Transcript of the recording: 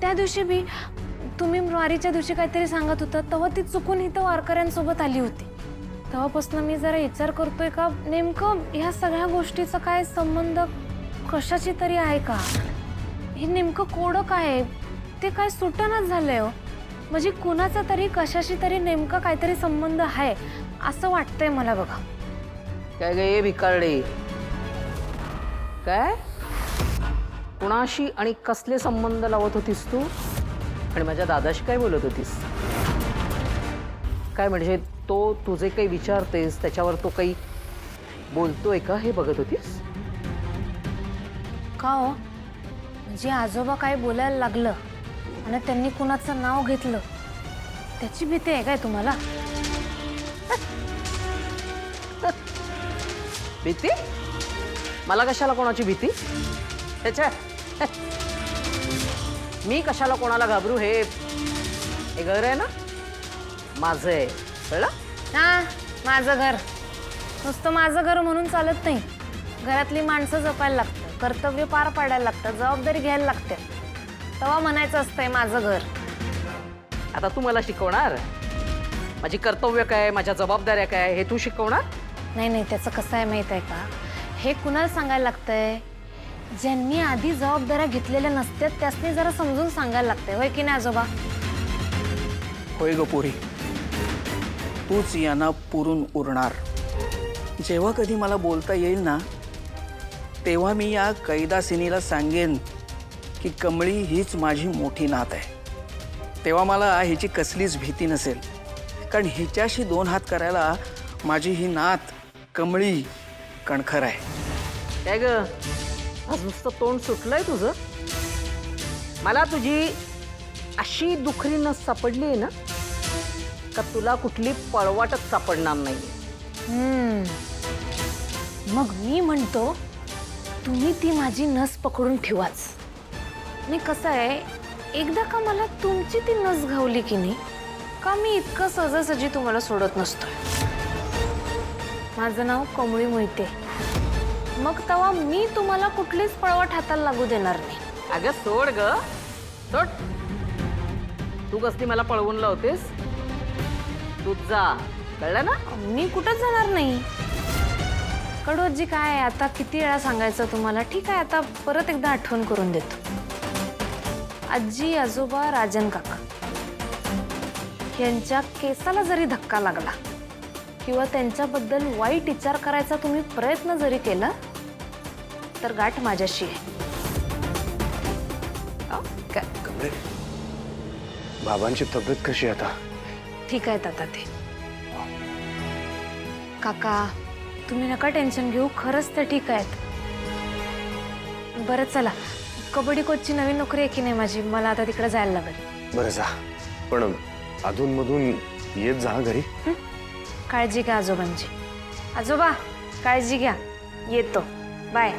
त्या दिवशी मी तुम्ही वारीच्या दिवशी काहीतरी सांगत होता तेव्हा ती चुकून इथं वारकऱ्यांसोबत आली होती. तेव्हापासून मी जरा विचार करतोय का नेमकं ह्या सगळ्या गोष्टीचा काय संबंध कशाची तरी आहे का? हे नेमकं कोडं काय आहे ते काय सुटणच झालंय हो. म्हणजे कुणाचा तरी कशाशी तरी नेमका काहीतरी संबंध आहे असं वाटतंय मला बघा. काय गे भिकारडे, काय कुणाशी आणि कसले संबंध लावत होतीस तू? आणि माझ्या दादाशी काय बोलत होतीस? काय म्हणजे तो तुझे काही विचारतेस त्याच्यावर तो काही बोलतोय का हे बघत होतीस? का हो म्हणजे आजोबा काय बोलायला लागलं आणि त्यांनी कुणाचं नाव घेतलं त्याची भीती आहे काय तुम्हाला? भीती? मला कशाला कोणाची भीती? त्याच्या मी कशाला कोणाला घाबरू? हे घर आहे ना माझं आहे, कळलं? हा माझं घर नुसतं माझं घर म्हणून चालत नाही. घरातली माणसं जपायला लागतं, कर्तव्य पार पाडायला लागतं, जबाबदारी घ्यायला लागते, तेव्हा म्हणायचं असतंय माझं घर. आता तू मला शिकवणार माझी कर्तव्य काय, माझ्या जबाबदाऱ्या काय हे तू शिकवणार? नाही नाही त्याचं कसं आहे माहित आहे का? हे कुणाला सांगायला लागतंय? ज्यांनी आधी जबाबदाऱ्या घेतलेल्या नसतात त्यासनी जरा समजून सांगायला लागतंय, होय की नाही आजोबा? होय ग पोरी, तूच यांना पुरून उरणार. जेव्हा कधी मला बोलता येईल ना तेव्हा मी या कैदासिनीला सांगेन की कमळी हीच माझी मोठी नात आहे. तेव्हा मला हिची कसलीच भीती नसेल, कारण हिच्याशी दोन हात करायला माझी ही नात कमळी कणखर आहे. काय ग आज नुसतं तोंड सुटलंय तुझं? मला तुझी अशी दुखरी नस सापडली आहे ना का तुला कुठली पळवाटच सापडणार नाही. मग मी म्हणतो तुम्ही ती माझी नस पकडून ठेवाच. आणि कसं आहे एकदा का मला तुमची ती नस घावली की नाही का मी इतकं सहजासहजी तुम्हाला सोडत नसतोय. माझं नाव कमळी मोहिते. मग तेव्हा मी तुम्हाला कुठलीच पळवाट हाताला लागू देणार नाही. अगं सोड ग सोड. तू कसली मला पळवून लावतेस? तू जा, कळलं ना? मी कुठंच जाणार नाही. कडू आजी काय आता किती वेळा सांगायचं तुम्हाला? ठीक आहे आता परत एकदा आठवण करून देतो. आजी आजोबा राजन काका यांच्या केसाला जरी धक्का लागला किंवा त्यांच्याबद्दल वाईट विचार करायचा तुम्ही प्रयत्न जरी केला तर गाठ माझ्याशी आहे. कमळे, बाबांची तब्येत कशी आहे आता? ठीक आहे आता ते. काका तुम्ही नका टेन्शन घेऊ, खरंच ते ठीक आहेत. बरं चला, कबड्डी कोचची नवीन नोकरी आहे की नाही माझी, मला आता तिकडे जायला लागेल. बरं जा, पण अधूनमधून येत जा घरी. काळजी घ्या आजोबांची. आजोबा काळजी घ्या, येतो. बाय.